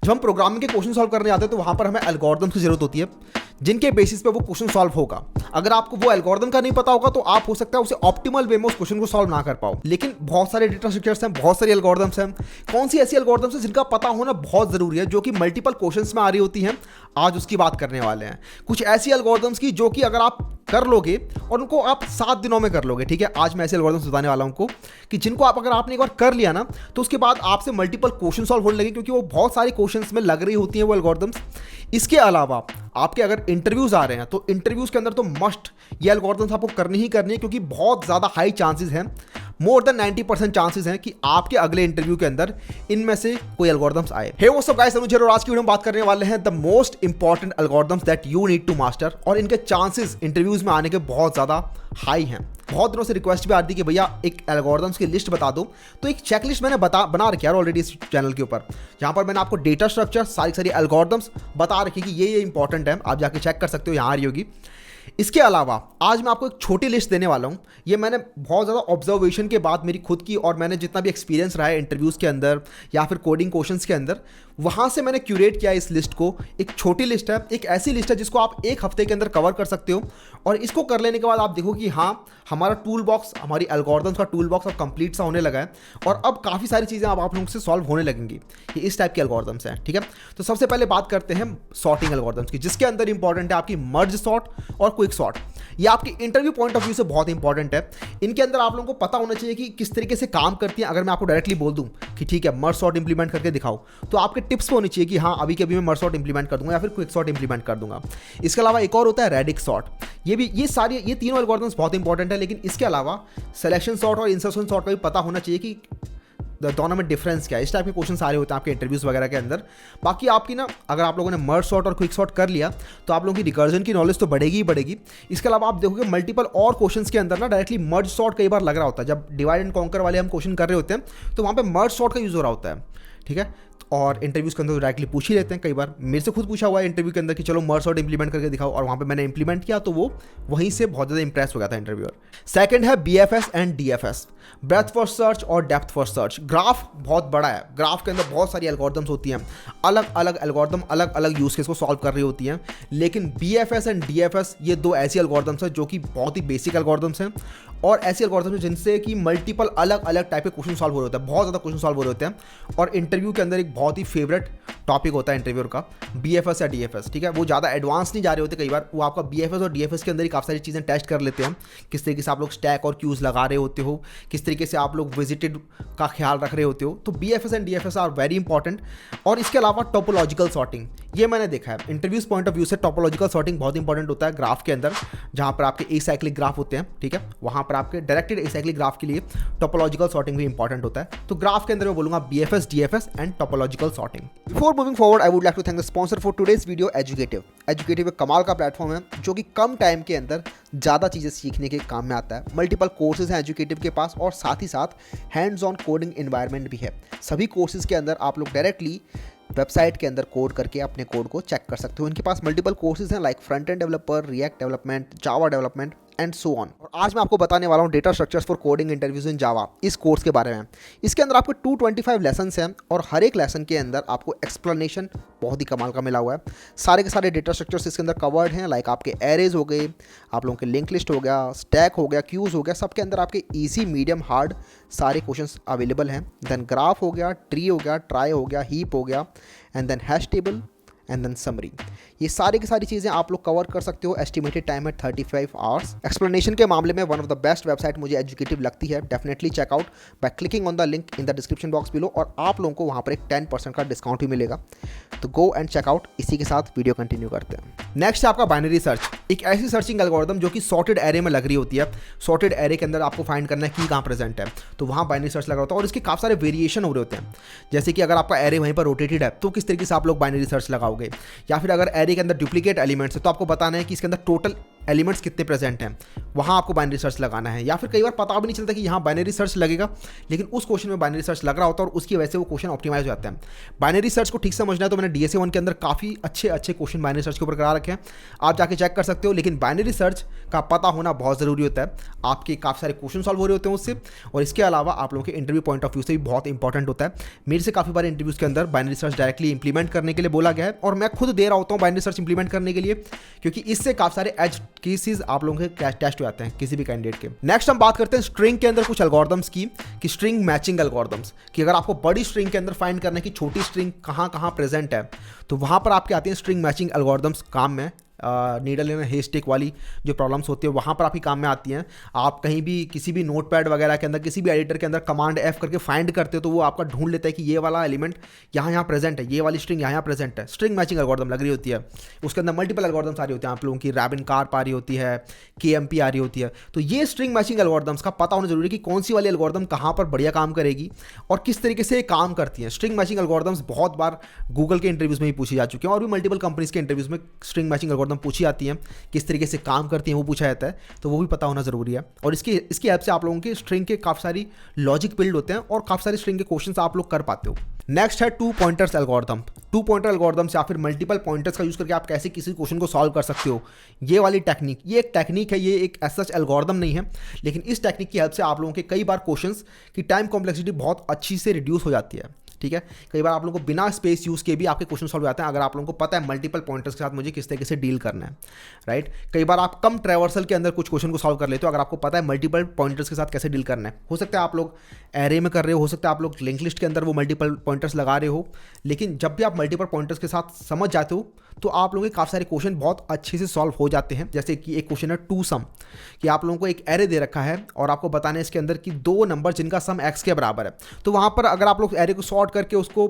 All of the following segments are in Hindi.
जब हम प्रोग्रामिंग के क्वेश्चन सॉल्व करने आते हैं तो वहां पर हमें एल्गोरिथम्स की जरूरत होती है जिनके बेसिस पे वो क्वेश्चन सॉल्व होगा। अगर आपको वो एल्गोरिथम का नहीं पता होगा तो आप हो सकता है उसे ऑप्टिमल वे में उस क्वेश्चन को सॉल्व ना कर पाओ। लेकिन बहुत सारे डेटा स्ट्रक्चर्स हैं, बहुत सारी एल्गोरिथम्स हैं। कौन सी ऐसी एल्गोरिथम्स हैं जिनका पता होना बहुत जरूरी है, जो कि मल्टीपल क्वेश्चंस में आ रही होती हैं, आज उसकी बात करने वाले हैं। कुछ ऐसी एल्गोरिथम्स की जो कि अगर आप कर लोगे और उनको आप 7 दिनों में कर लोगे, ठीक है। आज मैं ऐसे एल्गोरिथम्स बताने वाला हूं उनको कि जिनको आप अगर आपने एक बार कर लिया ना तो उसके बाद आपसे मल्टीपल क्वेश्चन सॉल्व होने लगे, क्योंकि वो बहुत सारे क्वेश्चंस में लग रही होती हैं वो एल्गोरिथम्स। इसके अलावा आपके अगर इंटरव्यूज आ रहे हैं तो इंटरव्यूज के अंदर तो मस्ट ये एल्गोरिथम्स आपको करनी ही करनी है, क्योंकि बहुत ज़्यादा हाई चांसेस हैं, मोर देन 90% चांसेस हैं कि आपके अगले इंटरव्यू के अंदर इनमें से कोई एल्गोरिथम्स आए। Hey what's up guys, Anuj और आज की वीडियो में बात करने वाले हैं the most important algorithms that you need to master, और इनके चांसेस इंटरव्यूज में आने के बहुत ज़्यादा हाई हैं। बहुत दिनों से रिक्वेस्ट भी आती है कि भैया एक एल्गोरिथम्स की लिस्ट बता दो, तो एक चेकलिस्ट मैंने बना रखी है ऑलरेडी इस चैनल के ऊपर, जहां पर मैंने आपको डेटा स्ट्रक्चर सारी एल्गोरिथम्स बता रखी कि ये इंपॉर्टेंट है, आप जाके चेक कर सकते हो, यहाँ आ रही होगी। इसके अलावा आज मैं आपको एक छोटी लिस्ट देने वाला हूँ। ये मैंने बहुत ज़्यादा ऑब्जर्वेशन के बाद मेरी खुद की, और मैंने जितना भी एक्सपीरियंस रहा है इंटरव्यूज़ के अंदर या फिर कोडिंग क्वेश्चंस के अंदर, वहाँ से मैंने क्यूरेट किया इस लिस्ट को। एक छोटी लिस्ट है, एक ऐसी लिस्ट है जिसको आप एक हफ्ते के अंदर कवर कर सकते हो, और इसको कर लेने के बाद आप देखो कि हाँ, हमारा टूल बॉक्स, हमारी एल्गोरिथम्स का टूल बॉक्स अब कंप्लीट सा होने लगा है, और अब काफ़ी सारी चीज़ें अब आप लोगों से सॉल्व होने लगेंगी। ये इस टाइप के एल्गोरिथम्स हैं, ठीक है। तो सबसे पहले बात करते हैं सॉर्टिंग एल्गोरिथम्स की, जिसके अंदर इंपॉर्टेंट है आपकी मर्ज सॉर्ट और क्विक सॉर्ट। ये आपकी इंटरव्यू पॉइंट ऑफ व्यू से बहुत इंपॉर्टेंट है। इनके अंदर आप लोगों को पता होना चाहिए कि किस तरीके से काम करती है। अगर मैं आपको डायरेक्टली बोल दूं कि ठीक है मर्ज सॉर्ट इंप्लीमेंट करके दिखाओ, तो आपके टिप्स होनी चाहिए कि हाँ अभी के अभी मैं मर्ज सॉर्ट इंप्लीमेंट कर दूंगा या फिर क्विक सॉर्ट इंप्लीमेंट कर दूंगा। इसके अलावा एक और होता है रेडिक्स सॉर्ट। ये तीनों एल्गोरिथम्स बहुत इंपॉर्टेंट है, लेकिन इसके अलावा सिलेक्शन सॉर्ट और इंसर्शन सॉर्ट का भी पता होना चाहिए कि दोनों में डिफरेंस क्या है। इस टाइप के क्वेश्चन सारे होते हैं आपके इंटरव्यूज वगैरह के अंदर। बाकी आपकी ना, अगर आप लोगों ने मर्ज सॉर्ट और क्विक सॉर्ट कर लिया तो आप लोगों की रिकर्जन की नॉलेज तो बढ़ेगी ही बढ़ेगी। इसके अलावा आप देखोगे मल्टीपल और क्वेश्चंस के अंदर ना डायरेक्टली मर्ज सॉर्ट कई बार लग रहा होता है। जब डिवाइड एंड कॉन्कर वाले हम क्वेश्चन कर रहे होते हैं तो वहाँ पे मर्ज सॉर्ट का यूज हो रहा होता है, ठीक है। और इंटरव्यूज के अंदर तो डायरेक्टली पूछ ही लेते हैं। कई बार मेरे से खुद पूछा हुआ है इंटरव्यू के अंदर कि चलो मर्ज सॉर्ट इंप्लीमेंट करके दिखाओ, और वहाँ पे मैंने इंप्लीमेंट किया तो वो वहीं से बहुत ज़्यादा इंप्रेस हो गया था इंटरव्यूअर। सेकंड है BFS and DFS, breath first search और डेप्थ फर्स्ट सर्च। ग्राफ बहुत बड़ा है, ग्राफ के अंदर बहुत सारी एल्गोरिथम्स होती हैं, अलग अलग एल्गोरिथम अलग अलग यूज केस को सॉल्व कर रही होती हैं। लेकिन BFS एंड DFS ये दो ऐसी एल्गोरिथम्स हैं जो कि बहुत ही बेसिक एल्गोरिथम्स हैं, और ऐसी एल्गोरिथम्स हैं जिनसे कि मल्टीपल अलग अलग टाइप के क्वेश्चन सॉल्व हो रहे होते हैं, बहुत ज़्यादा क्वेश्चन सॉल्व हो रहे होते हैं। और इंटरव्यू के अंदर एक बहुत ही फेवरेट टॉपिक होता है इंटरव्यूअर का BFS या DFS, ठीक है। वो ज़्यादा एडवांस नहीं जा रहे होते, कई बार वो आपका BFS और DFS के अंदर ही काफ़ी सारी चीज़ें टेस्ट कर लेते हैं। किस तरीके से आप लोग स्टैक और क्यूज लगा रहे होते हो, किस तरीके से आप लोग विजिटेड का ख्याल रख रहे होते हो। तो BFS and DFS are very important. और इसके अलावा टोपोलॉजिकल सॉर्टिंग, ये मैंने देखा है इंटरव्यूज पॉइंट ऑफ व्यू से टोपोलॉजिकल सॉर्टिंग बहुत इंपॉर्टेंट होता है ग्राफ के अंदर। जहाँ पर आपके एसाइक्लिक ग्राफ होते हैं, ठीक है, वहाँ पर आपके डायरेक्टेड एसाइक्लिक ग्राफ के लिए टोपोलॉजिकल सॉर्टिंग भी इंपॉर्टेंट होता है। तो ग्राफ के अंदर मैं बोलूंगा BFS, DFS and topological sorting. Before moving forward I would like to thank the sponsor for today's video, Educative. Educative एक कमाल का प्लेटफॉर्म है जो कि कम टाइम के अंदर ज़्यादा चीज़ें सीखने के काम में आता है। मल्टीपल कोर्सेज हैं एजुकेटिव के पास, और साथ ही साथ हैंड्स ऑन कोडिंग एनवायरनमेंट भी है। सभी कोर्सेज के अंदर आप लोग डायरेक्टली वेबसाइट के अंदर कोड करके अपने कोड को चेक कर सकते हो। इनके पास मल्टीपल कोर्सेज हैं like front end developer, React development, Java development and so on. और आज मैं आपको बताने वाला हूँ data structures for coding interviews in Java, इस कोर्स के बारे में। इसके अंदर आपको 225 लेसन्स हैं, और हर एक लेसन के अंदर आपको एक्सप्लेनेशन बहुत ही कमाल का मिला हुआ है। सारे के सारे डेटा स्ट्रक्चर्स इसके अंदर कवर्ड हैं, लाइक आपके एरेज हो गए, आप लोगों के लिंक लिस्ट हो गया, स्टैक हो गया, क्यूज हो गया, सबके अंदर आपके ईजी, मीडियम, हार्ड सारे क्वेश्चंस अवेलेबल हैं। देन ग्राफ हो गया, ट्री हो गया, ट्राई हो गया, हीप हो गया, and then hash table and then summary. ये सारी की सारी चीज़ें आप लोग कवर कर सकते हो। एस्टिमेटेड टाइम है 35 आवर्स। एक्सप्लेनेशन के मामले में one of the best website मुझे एजुकेटिव लगती है। Definitely check out by clicking on the link in the description box below, और आप लोगों को वहाँ पर एक 10% का डिस्काउंट भी मिलेगा। तो गो एंड चेकआउट। इसी के साथ वीडियो कंटिन्यू करते हैं। नेक्स्ट है आपका बाइनरी सर्च, एक ऐसी सर्चिंग एल्गोरिथम जो कि सॉर्टेड एरे में लग रही होती है। सॉर्टेड एरे के अंदर आपको फाइंड करना है की कहाँ प्रेजेंट है, तो वहाँ बाइनरी सर्च लगा होता है। और इसके काफ़ी सारे वेरिएशन हो रहे होते हैं, जैसे कि अगर आपका एरे वहीं पर रोटेटेड है तो किस तरीके से आप लोग बाइनरी सर्च लगाओगे, या फिर अगर एरे के अंदर डुप्लीकेट एलिमेंट्स है तो आपको बताना है कि इसके अंदर टोटल एलिमेंट्स कितने प्रेजेंट हैं, वहाँ आपको बाइनरी सर्च लगाना है। या फिर कई बार पता भी नहीं चलता कि यहाँ बाइनरी सर्च लगेगा, लेकिन उस क्वेश्चन में बाइनरी सर्च लग रहा होता है और उसकी वजह से वो क्वेश्चन ऑप्टिमाइज हो जाता है। बाइनरी सर्च को ठीक समझना है तो मैंने DSA 1 के अंदर काफ़ी अच्छे क्वेश्चन बाइनरी सर्च के ऊपर करा रखे हैं, आप जाके चेक कर सकते हो। लेकिन बाइनरी सर्च का पता होना बहुत ज़रूरी होता है, आपके काफ़ी सारे क्वेश्चन सॉल्व हो रहे होते हैं उससे, और इसके अलावा आप लोगों के इंटरव्यू पॉइंट ऑफ व्यू से भी बहुत इंपॉर्टेंट होता है। मेरे से काफ़ी बार इंटरव्यूज़ के अंदर बाइनरी सर्च डायरेक्टली इंप्लीमेंट करने के लिए बोला गया है और मैं खुद दे रहा होता हूँ बाइनरी सर्च इंप्लीमेंट करने के लिए, क्योंकि इससे काफ़ी सारे एज केसेस आप लोगों के टेस्ट हो जाते हैं किसी भी कैंडिडेट के। नेक्स्ट हम बात करते हैं स्ट्रिंग के अंदर कुछ एल्गोरिथम्स की, कि स्ट्रिंग मैचिंग एल्गोरिथम्स, कि अगर आपको बड़ी स्ट्रिंग के अंदर फाइंड करना है कि छोटी स्ट्रिंग कहाँ कहाँ प्रेजेंट है, तो वहाँ पर आपके आती हैं स्ट्रिंग मैचिंग एल्गोरिथम्स काम में। नीडल इन हे स्टिक वाली जो प्रॉब्लम्स होती है वहाँ पर आपकी काम में आती हैं। आप कहीं भी किसी भी नोटपैड वगैरह के अंदर किसी भी एडिटर के अंदर कमांड F करके फाइंड करते हो तो वो आपका ढूंढ लेता है कि ये वाला एलिमेंट यहाँ प्रेजेंट है, ये वाली स्ट्रिंग यहाँ प्रेजेंट है। स्ट्रिंग मैचिंग एल्गोरिथम लग रही होती है, उसके अंदर मल्टीपल एल्गोरिथम्स आ रही होती हैं, आप लोगों की रैबिन कार्प आ रही होती है, KMP आ रही होती है। तो ये स्ट्रिंग मैचिंग एल्गोरिथम्स का पता होना जरूरी है कि कौन सी वाली एल्गोरिथम कहाँ पर बढ़िया काम करेगी और किस तरीके से काम करती हैं। स्ट्रिंग मैचिंग एल्गोरिथम्स बहुत बार गूगल के इंटरव्यूज़ में भी पूछी जा चुकी हैं और भी मल्टीपल कंपनीज के इंटरव्यूज़ में स्ट्रिंग मैचिंग एल्गोरिथम पूछी जाती हैं, किस तरीके से काम करती हैं वो पूछा जाता है, तो वो भी पता होना ज़रूरी है। और इसकी हेल्प से आप लोगों के स्ट्रिंग के काफ़ी सारी लॉजिक बिल्ड होते हैं और काफ़ी सारे स्ट्रिंग के क्वेश्चंस आप लोग कर पाते हो। नेक्स्ट है 2 पॉइंटर्स एल्गोरिथम। 2 पॉइंटर एल्गोरिथम्स या फिर मल्टीपल पॉइंटर्स का यूज़ करके आप कैसे किसी क्वेश्चन को सॉल्व कर सकते हो, ये वाली टेक्निक, ये एक टेक्निक है, ये एक एज सच एल्गोरिथम नहीं है, लेकिन इस टेक्निक की हेल्प से आप लोगों के कई बार क्वेश्चंस की टाइम कॉम्प्लेक्सिटी बहुत अच्छी से रिड्यूस हो जाती है। ठीक है, कई बार आप लोगों को बिना स्पेस यूज़ के भी आपके क्वेश्चन सॉल्व हो जाते हैं, अगर आप लोगों को पता है मल्टीपल पॉइंटर्स के साथ मुझे किस तरीके से डील करना है, राइट। कई बार आप कम ट्रैवर्सल के अंदर कुछ क्वेश्चन को सॉल्व कर लेते हो अगर आपको पता है मल्टीपल पॉइंटर्स के साथ कैसे डील करना है। हो सकता है आप लोग एरे में कर रहे हो सकता है आप लोग लिंक लिस्ट के अंदर वो मल्टीपल पॉइंटर्स लगा रहे हो, लेकिन जब भी आप मल्टीपल पॉइंटर्स के साथ समझ जाते हो तो आप लोगों के काफ़ी सारे क्वेश्चन बहुत अच्छे से सॉल्व हो जाते हैं। जैसे कि एक क्वेश्चन है 2 सम, कि आप लोगों को एक एरे दे रखा है और आपको बताना है इसके अंदर कि 2 नंबर जिनका सम x के बराबर है, तो वहाँ पर अगर आप लोग एरे को सॉर्ट करके उसको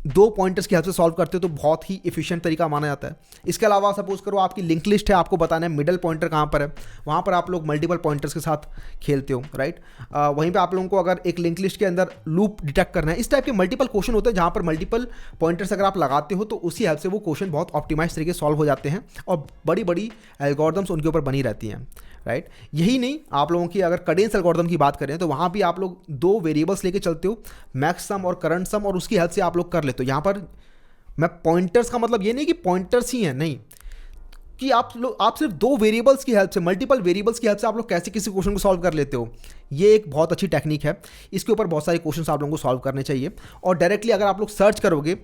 2 पॉइंटर्स की हेल्प से सॉल्व करते हो तो बहुत ही एफिशिएंट तरीका माना जाता है। इसके अलावा सपोज करो आपकी लिंक लिस्ट है, आपको बताना है मिडल पॉइंटर कहाँ पर है, वहाँ पर आप लोग मल्टीपल पॉइंटर्स के साथ खेलते हो, राइट। वहीं पे आप लोगों को अगर एक लिंक लिस्ट के अंदर लूप डिटेक्ट करना है, इस टाइप के मल्टीपल क्वेश्चन होते हैं जहाँ पर मल्टीपल पॉइंटर्स अगर आप लगाते हो तो उसी हेल्प से वो क्वेश्चन बहुत ऑप्टिमाइज तरीके से सॉल्व हो जाते हैं और बड़ी बड़ी एल्गोरिथम्स उनके ऊपर बनी रहती हैं, राइट। यही नहीं, आप लोगों की अगर कैडेंस एल्गोरिथम की बात करें तो वहाँ भी आप लोग 2 वेरिएबल्स लेके चलते हो, मैक्स सम और करंट सम, और उसकी हेल्प से आप लोग कर लेते हो। यहाँ पर मैं पॉइंटर्स का मतलब ये नहीं कि पॉइंटर्स ही हैं, नहीं, कि आप सिर्फ 2 वेरिएबल्स की हेल्प से, मल्टीपल वेरिएबल्स की हेल्प से आप लोग कैसे किसी क्वेश्चन को सॉल्व कर लेते हो। ये एक बहुत अच्छी टेक्निक है, इसके ऊपर बहुत सारे क्वेश्चंस आप लोगों को सॉल्व करने चाहिए। और डायरेक्टली अगर आप लोग सर्च करोगे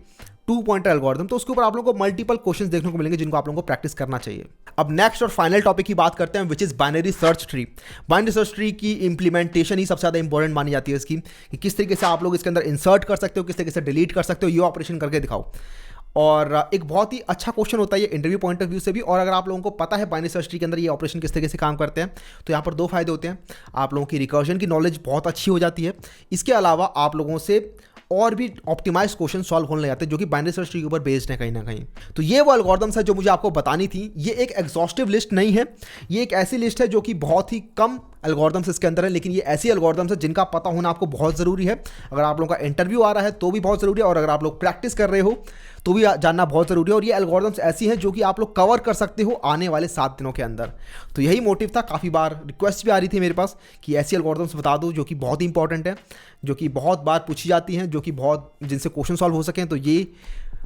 2 पॉइंटर एल्गोरिथम तो उसके ऊपर आप लोगों को मल्टीपल क्वेश्चंस देखने को मिलेंगे जिनको आप लोगों को प्रैक्टिस करना चाहिए। अब नेक्स्ट और फाइनल टॉपिक की बात करते हैं, which is binary search tree. Binary search tree की इंप्लीमेंटेशन ही सबसे ज़्यादा इंपॉर्टेंट मानी जाती है इसकी, कि किस तरीके से आप लोग इसके अंदर इंसर्ट कर सकते हो, किस तरीके से डिलीट कर सकते हो, ये ऑपरेशन करके दिखाओ। और एक बहुत ही अच्छा क्वेश्चन होता है ये इंटरव्यू पॉइंट ऑफ व्यू से भी। और अगर आप लोगों को पता है बाइनरी सर्च ट्री के अंदर ये ऑपरेशन किस तरीके से काम करते हैं तो यहाँ पर 2 फायदे होते हैं। आप लोगों की रिकर्जन की नॉलेज बहुत अच्छी हो जाती है, इसके अलावा आप लोगों से और भी ऑप्टिमाइज क्वेश्चन सॉल्व होने लग जाते हैं जो कि बाइनरी सर्च ट्री के ऊपर बेस्ड है कहीं ना कहीं। तो ये वो एल्गोरिथम्स है जो मुझे आपको बतानी थी। ये एक एग्जॉस्टिव लिस्ट नहीं है, ये एक ऐसी लिस्ट है जो कि बहुत ही कम एल्गोरिथम्स इसके अंदर है, लेकिन ये ऐसी एल्गोरिथम्स है जिनका पता होना आपको बहुत ज़रूरी है। अगर आप लोगों का इंटरव्यू आ रहा है तो भी बहुत ज़रूरी है, और अगर आप लोग प्रैक्टिस कर रहे हो तो भी जानना बहुत ज़रूरी है। और ये एल्गोरिथम्स ऐसी हैं जो कि आप लोग कवर कर सकते हो आने वाले 7 दिनों के अंदर। तो यही मोटिव था। काफ़ी बार रिक्वेस्ट भी आ रही थी मेरे पास कि ऐसी एल्गोरिथम्स बता दो जो कि बहुत ही इंपॉर्टेंट है, जो कि बहुत बार पूछी जाती हैं, जो कि बहुत जिनसे क्वेश्चन सॉल्व हो सकें। तो ये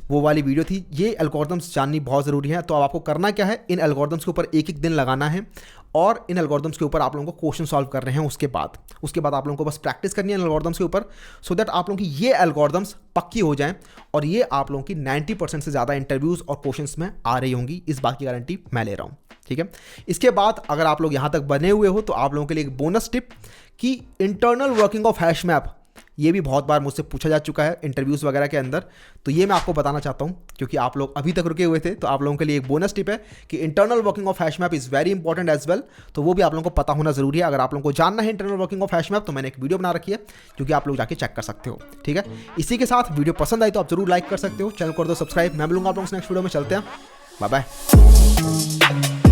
वो वाली वीडियो थी। ये एल्गोरिथम्स जाननी बहुत ज़रूरी है। तो अब आपको करना क्या है, इन एल्गोरिथम्स के ऊपर एक दिन लगाना है और इन एल्गोरिथम्स के ऊपर आप लोगों को क्वेश्चन सॉल्व कर रहे हैं। उसके बाद आप लोगों को बस प्रैक्टिस करनी है एल्गोरिथम्स के ऊपर, सो दैट आप लोगों की ये एल्गोरिथम्स पक्की हो जाएं और ये आप लोगों की 90% से ज़्यादा इंटरव्यूज़ और क्वेश्चंस में आ रही होंगी। इस बात की गारंटी मैं ले रहा हूँ, ठीक है। इसके बाद अगर आप लोग यहाँ तक बने हुए हो तो आप लोगों के लिए एक बोनस टिप कि internal working of hash map, ये भी बहुत बार मुझसे पूछा जा चुका है इंटरव्यूज़ वगैरह के अंदर। तो ये मैं आपको बताना चाहता हूँ क्योंकि आप लोग अभी तक रुके हुए थे। तो आप लोगों के लिए एक बोनस टिप है कि internal working of hash map is very important as well. तो वो भी आप लोगों को पता होना ज़रूरी है। अगर आप लोगों को जानना है internal working of hash map तो मैंने एक वीडियो बना रखी है जो कि आप लोग जाके चेक कर सकते हो, ठीक है। इसी के साथ वीडियो पसंद आई तो आप जरूर लाइक कर सकते हो, चैनल कर दो सब्सक्राइब। मैं मिलूंगा आप लोगों से नेक्स्ट वीडियो में। चलते हैं, बाय बाय।